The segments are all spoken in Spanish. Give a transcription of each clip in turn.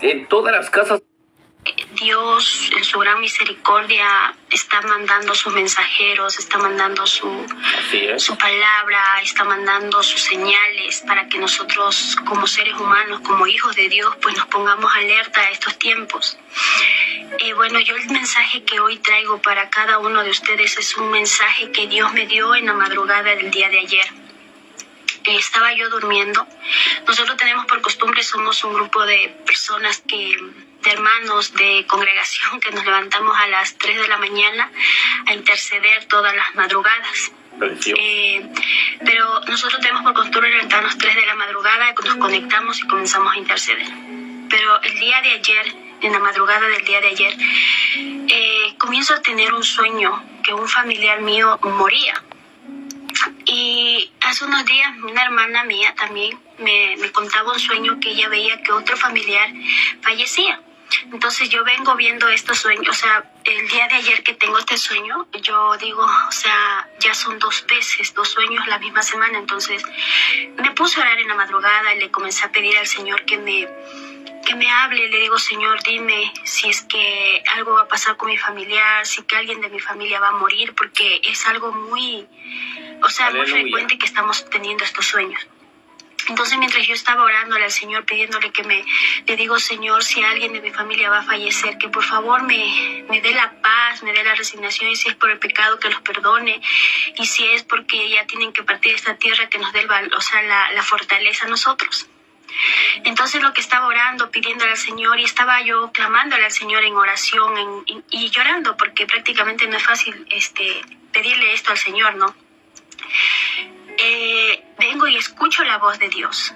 en todas las casas. Dios, en su gran misericordia, está mandando sus mensajeros, está mandando su palabra, está mandando sus señales para que nosotros, como seres humanos, como hijos de Dios, pues nos pongamos alerta a estos tiempos. Bueno, yo el mensaje que hoy traigo para cada uno de ustedes es un mensaje que Dios me dio en la madrugada del día de ayer. Estaba yo durmiendo. Nosotros tenemos por costumbre, somos un grupo de personas de hermanos de congregación que nos levantamos a las 3 de la mañana a interceder todas las madrugadas. Pero nosotros tenemos por costumbre levantarnos 3 de la madrugada, nos conectamos y comenzamos a interceder. Pero el día de ayer, en la madrugada del día de ayer, comienzo a tener un sueño que un familiar mío moría. Y hace unos días una hermana mía también me contaba un sueño que ella veía que otro familiar fallecía. Entonces yo vengo viendo estos sueños, o sea, el día de ayer que tengo este sueño, yo digo, o sea, ya son 2 sueños la misma semana. Entonces me puse a orar en la madrugada y le comencé a pedir al Señor que me hable. Le digo, Señor, dime si es que algo va a pasar con mi familiar, si que alguien de mi familia va a morir, porque es algo muy frecuente que estamos teniendo estos sueños. Entonces, mientras yo estaba orándole al Señor, pidiéndole le digo, Señor, si alguien de mi familia va a fallecer, que por favor me dé la paz, me dé la resignación, y si es por el pecado, que los perdone, y si es porque ya tienen que partir de esta tierra, que nos dé la fortaleza a nosotros. Entonces lo que estaba orando, pidiéndole al Señor, y estaba yo clamándole al Señor en oración y llorando, porque prácticamente no es fácil pedirle esto al Señor, ¿no? Vengo y escucho la voz de Dios,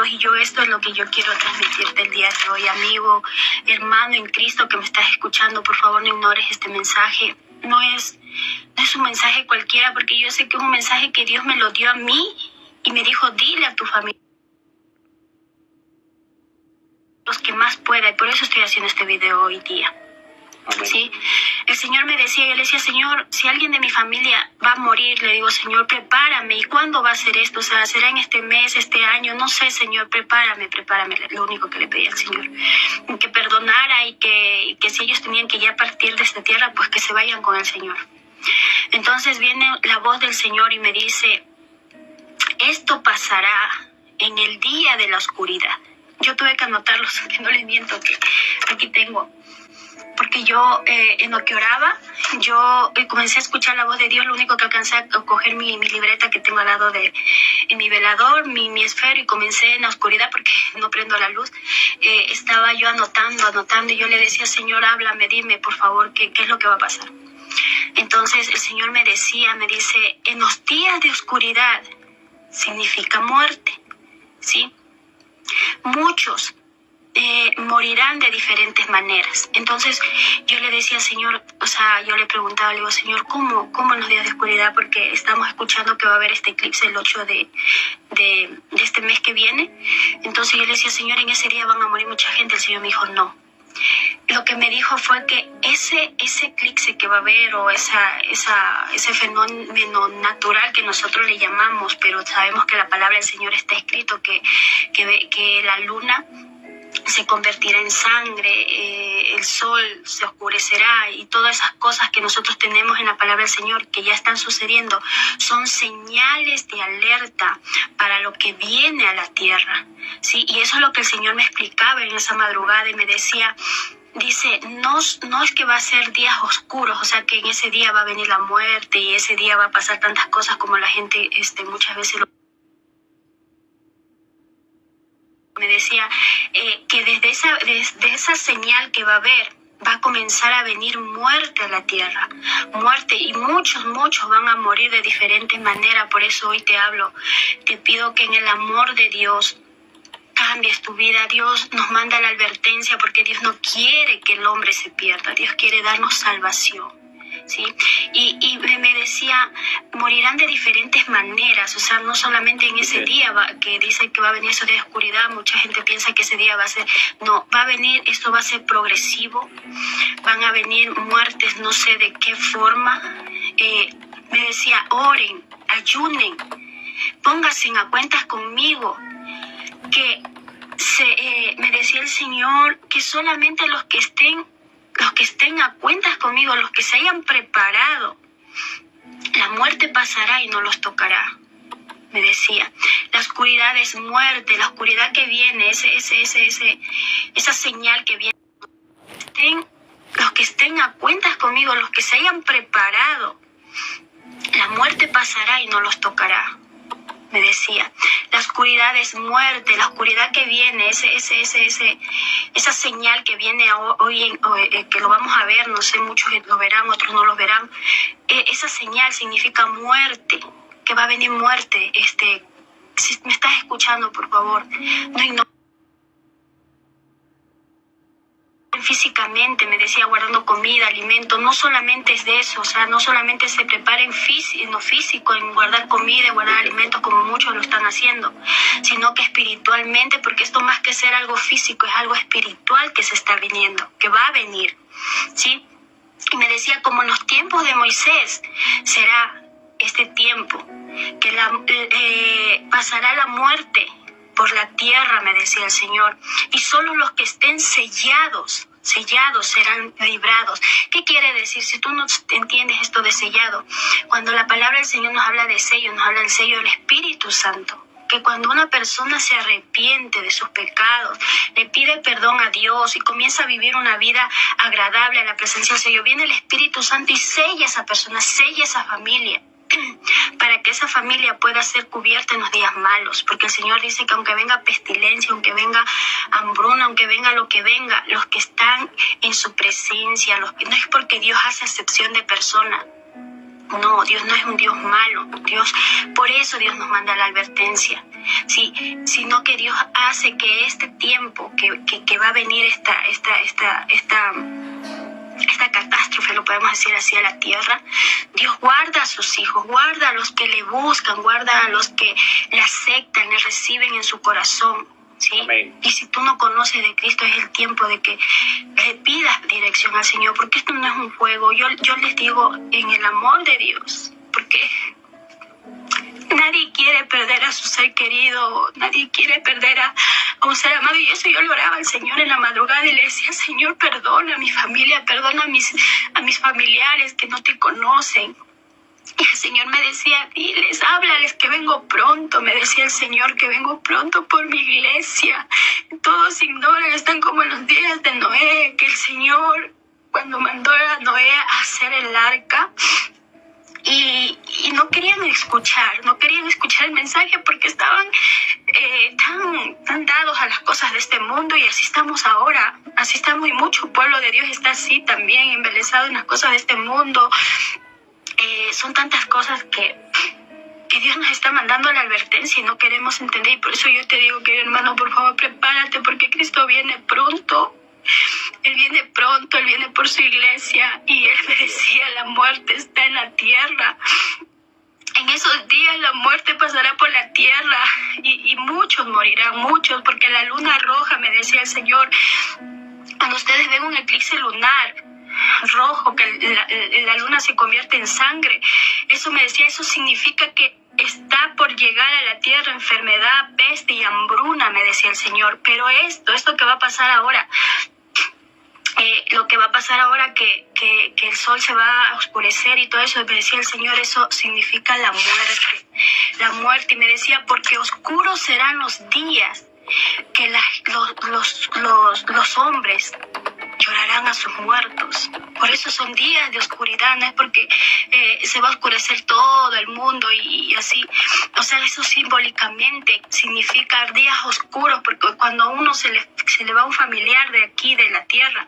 y yo, esto es lo que yo quiero transmitirte el día de hoy, amigo, hermano en Cristo que me estás escuchando. Por favor, no ignores este mensaje. No es un mensaje cualquiera, porque yo sé que es un mensaje que Dios me lo dio a mí y me dijo, dile a tu familia los que más pueda, y por eso estoy haciendo este video hoy día. ¿Sí? El Señor me decía, yo le decía, Señor, si alguien de mi familia va a morir, le digo, Señor, prepárame. ¿Y cuándo va a ser esto? O sea, ¿será en este mes, este año? No sé, Señor, prepárame. Lo único que le pedí al Señor. Que perdonara y que si ellos tenían que ya partir de esta tierra, pues que se vayan con el Señor. Entonces viene la voz del Señor y me dice, esto pasará en el día de la oscuridad. Yo tuve que anotarlos, que no les miento, que aquí tengo. Porque yo, en lo que oraba, yo comencé a escuchar la voz de Dios. Lo único que alcancé a coger mi libreta que tengo al lado en mi velador, mi esfero, y comencé en la oscuridad porque no prendo la luz. Estaba yo anotando, y yo le decía, Señor, háblame, dime, por favor, ¿qué es lo que va a pasar? Entonces el Señor me dice, en los días de oscuridad significa muerte, ¿sí? Muchos morirán de diferentes maneras. Entonces yo le decía, Señor, yo le preguntaba, le digo, Señor, ¿cómo en los días de oscuridad? Porque estamos escuchando que va a haber este eclipse el 8 de este mes que viene. Entonces yo le decía, Señor, en ese día van a morir mucha gente. El Señor me dijo, no. Lo que me dijo fue que ese eclipse que va a haber, o ese fenómeno natural que nosotros le llamamos, pero sabemos que la palabra del Señor está escrito que la luna se convertirá en sangre, el sol se oscurecerá, y todas esas cosas que nosotros tenemos en la palabra del Señor que ya están sucediendo son señales de alerta para lo que viene a la tierra, ¿sí? Y eso es lo que el Señor me explicaba en esa madrugada, y me decía, dice, no es que va a ser días oscuros, o sea que en ese día va a venir la muerte y ese día va a pasar tantas cosas como la gente muchas veces me decía, que desde esa señal que va a haber, va a comenzar a venir muerte a la tierra, muerte, y muchos van a morir de diferentes maneras. Por eso hoy te pido que en el amor de Dios cambies tu vida. Dios nos manda la advertencia porque Dios no quiere que el hombre se pierda, Dios quiere darnos salvación, ¿sí? Y me decía, morirán de diferentes maneras, o sea, no solamente en ese día que dice que va a venir eso de oscuridad. Mucha gente piensa que ese día va a ser, no, va a venir, esto va a ser progresivo, van a venir muertes, no sé de qué forma. Me decía, oren, ayunen, pónganse a cuentas conmigo, que me decía el Señor que solamente los que estén a cuentas conmigo, los que se hayan preparado, la muerte pasará y no los tocará. Me decía, la oscuridad es muerte, la oscuridad que viene, esa señal que viene. Los que estén a cuentas conmigo, los que se hayan preparado, la muerte pasará y no los tocará. Me decía, la oscuridad es muerte, la oscuridad que viene, esa señal que viene hoy, que lo vamos a ver, no sé, muchos lo verán, otros no lo verán. Esa señal significa muerte, que va a venir muerte. Si me estás escuchando, por favor, no ignores. Físicamente, me decía, guardando comida, alimento, no solamente es de eso, o sea, no solamente se prepara en lo físico, en guardar comida, guardar alimentos como muchos lo están haciendo, sino que espiritualmente, porque esto más que ser algo físico es algo espiritual que se está viniendo, que va a venir, ¿sí? Y me decía, como en los tiempos de Moisés, será este tiempo, que pasará la muerte por la tierra, me decía el Señor, y solo los que estén sellados serán librados. ¿Qué quiere decir? Si tú no entiendes esto de sellado, cuando la palabra del Señor nos habla de sello, nos habla del sello del Espíritu Santo, que cuando una persona se arrepiente de sus pecados, le pide perdón a Dios y comienza a vivir una vida agradable a la presencia del Señor, viene el Espíritu Santo y sella a esa persona, sella a esa familia, para que esa familia pueda ser cubierta en los días malos, porque el Señor dice que aunque venga pestilencia, aunque venga hambruna, aunque venga lo que venga, los que están en su presencia, no es porque Dios hace excepción de personas. No, Dios no es un Dios malo. Por eso Dios nos manda la advertencia, ¿sí? Sino que Dios hace que este tiempo que va a venir esta catástrofe, lo podemos decir así, a la tierra, Dios guarda a sus hijos, guarda a los que le buscan, guarda a los que le aceptan, le reciben en su corazón, ¿sí? Amén. Y si tú no conoces de Cristo, es el tiempo de que le pidas dirección al Señor, porque esto no es un juego. Yo les digo, en el amor de Dios, porque nadie quiere perder a su ser querido, nadie quiere perder a un ser amado, y eso yo le oraba al Señor en la madrugada y le decía, Señor, perdona a mi familia, perdona a mis familiares que no te conocen. Y el Señor me decía, diles, háblales que vengo pronto, me decía el Señor, que vengo pronto por mi iglesia. Todos ignoran, están como en los días de Noé, que el Señor, cuando mandó a Noé a hacer el arca, y no querían escuchar el mensaje porque estaban tan dados a las cosas de este mundo, y así estamos ahora, y mucho pueblo de Dios está así también, embelesado en las cosas de este mundo. Son tantas cosas que Dios nos está mandando la advertencia y no queremos entender, y por eso yo te digo, querido hermano, por favor, prepárate, porque Cristo viene pronto. Él viene por su iglesia, y Él me decía, la muerte está en la tierra. En esos días la muerte pasará por la tierra y muchos morirán, muchos, porque la luna roja, me decía el Señor, cuando ustedes ven un eclipse lunar rojo, que la luna se convierte en sangre, eso me decía, eso significa que está por llegar a la tierra enfermedad, peste y hambruna, me decía el Señor. Pero esto que va a pasar ahora, lo que va a pasar ahora, que el sol se va a oscurecer y todo eso, me decía el Señor, eso significa la muerte. Y me decía, porque oscuros serán los días que los hombres llorarán a sus muertos. Por eso son días de oscuridad, no es porque se va a oscurecer todo el mundo y así. O sea, eso simbólicamente significa días oscuros, porque cuando a uno se le va un familiar de aquí, de la tierra,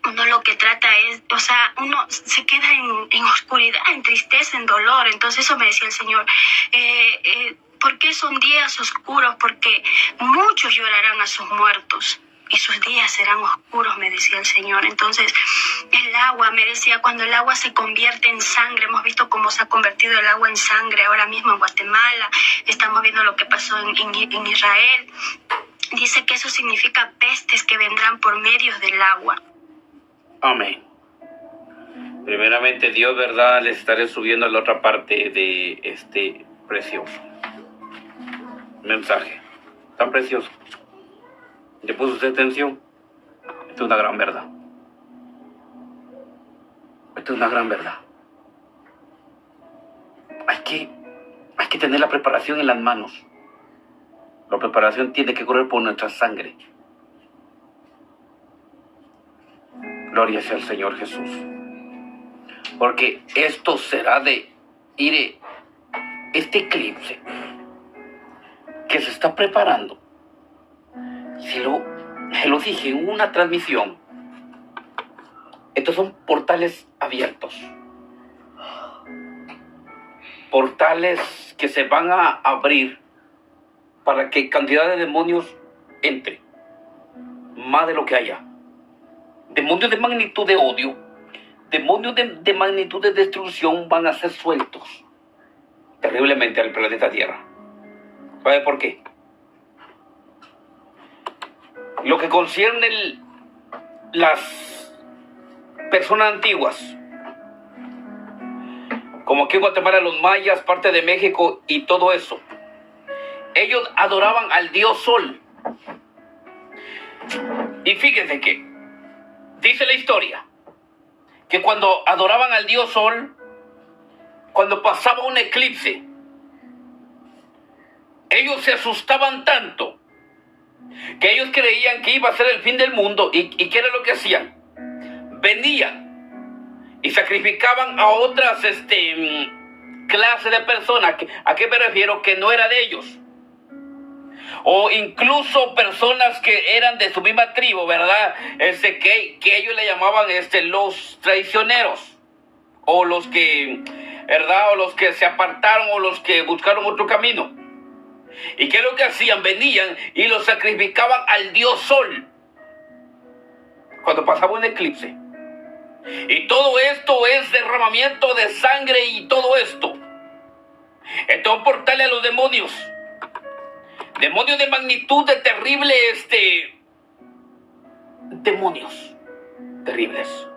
uno lo que trata es, o sea, uno se queda en oscuridad, en tristeza, en dolor. Entonces eso me decía el Señor. ¿Por qué son días oscuros? Porque muchos llorarán a sus muertos y sus días serán oscuros, me decía el Señor. Entonces, el agua, me decía, cuando el agua se convierte en sangre, hemos visto cómo se ha convertido el agua en sangre ahora mismo en Guatemala, estamos viendo lo que pasó en Israel. Dice que eso significa pestes que vendrán por medio del agua. Amén. Primeramente, Dios, ¿verdad? Les estaré subiendo a la otra parte de este precioso mensaje, tan precioso. ¿Le puso usted atención? Esto es una gran verdad. Esto es una gran verdad. Hay que tener la preparación en las manos. La preparación tiene que correr por nuestra sangre. Gloria sea al Señor Jesús. Porque esto será este eclipse que se está preparando. Se lo dije en una transmisión. Estos son portales abiertos. Portales que se van a abrir para que cantidad de demonios entre. Más de lo que haya. Demonios de magnitud de odio. Demonios de magnitud de destrucción van a ser sueltos terriblemente al planeta Tierra. ¿Sabe por qué? Lo que concierne las personas antiguas, como aquí en Guatemala los mayas, parte de México y todo eso, ellos adoraban al dios Sol. Y fíjense que dice la historia que cuando adoraban al dios Sol, cuando pasaba un eclipse, ellos se asustaban tanto que ellos creían que iba a ser el fin del mundo. ¿Y qué era lo que hacían? Venían y sacrificaban a otras clases de personas. ¿A qué me refiero? Que no era de ellos. O incluso personas que eran de su misma tribu, ¿verdad? Que ellos le llamaban los traicioneros. O los que, ¿verdad? O los que se apartaron, o los que buscaron otro camino. ¿Y qué es lo que hacían? Venían y los sacrificaban al dios Sol cuando pasaba un eclipse. Y todo esto es derramamiento de sangre y todo esto. Esto es un portal a los demonios. Demonios de magnitud de terrible, demonios terribles.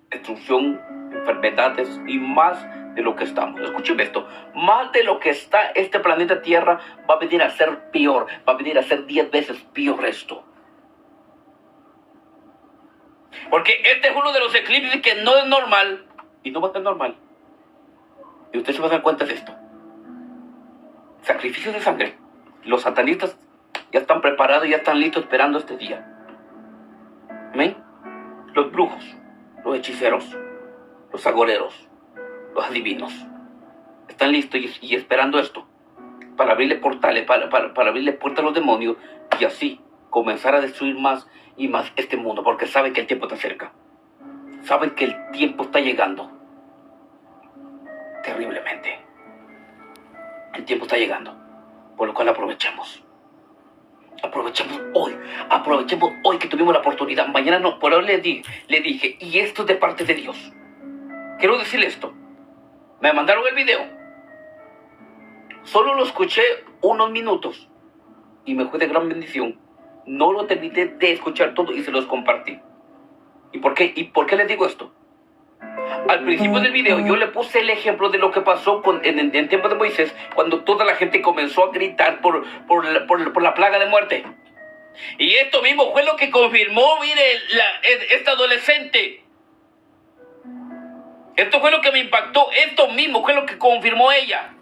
Destrucción, enfermedades y más de lo que estamos. Escúcheme esto. Más de lo que está este planeta Tierra va a venir a ser peor. Va a venir a ser 10 veces peor esto. Porque este es uno de los eclipses que no es normal. Y no va a ser normal. Y usted se va a dar cuenta de esto. Sacrificios de sangre. Los satanistas ya están preparados, ya están listos esperando este día. ¿Amén? Los brujos, los hechiceros, los agoreros, los adivinos, están listos y esperando esto. Para abrirle portales, para abrirle puertas a los demonios. Y así comenzar a destruir más y más este mundo. Porque saben que el tiempo está cerca. Saben que el tiempo está llegando. Terriblemente. El tiempo está llegando. Por lo cual aprovechemos. Aprovechemos hoy que tuvimos la oportunidad. Mañana no, por hoy le dije, y esto es de parte de Dios. Quiero decirle esto. Me mandaron el video. Solo lo escuché unos minutos. Y me fue de gran bendición. No lo terminé de escuchar todo y se los compartí. ¿Y por qué? ¿Y por qué les digo esto? Al principio del video yo le puse el ejemplo de lo que pasó en tiempo de Moisés, cuando toda la gente comenzó a gritar por la plaga de muerte. Y esto mismo fue lo que confirmó, mire, esta adolescente. Esto fue lo que me impactó, esto mismo fue lo que confirmó ella.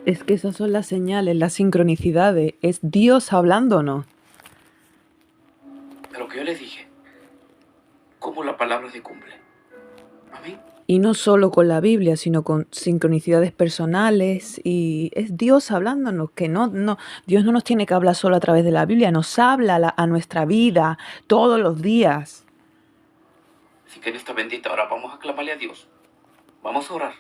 Es que esas son las señales, las sincronicidades. Es Dios hablándonos. Pero que yo les dije, cómo la palabra se cumple. Amén. Y no solo con la Biblia, sino con sincronicidades personales. Y es Dios hablándonos, que Dios no nos tiene que hablar solo a través de la Biblia, nos habla a nuestra vida todos los días. Así que en esta bendita hora vamos a clamarle a Dios. Vamos a orar.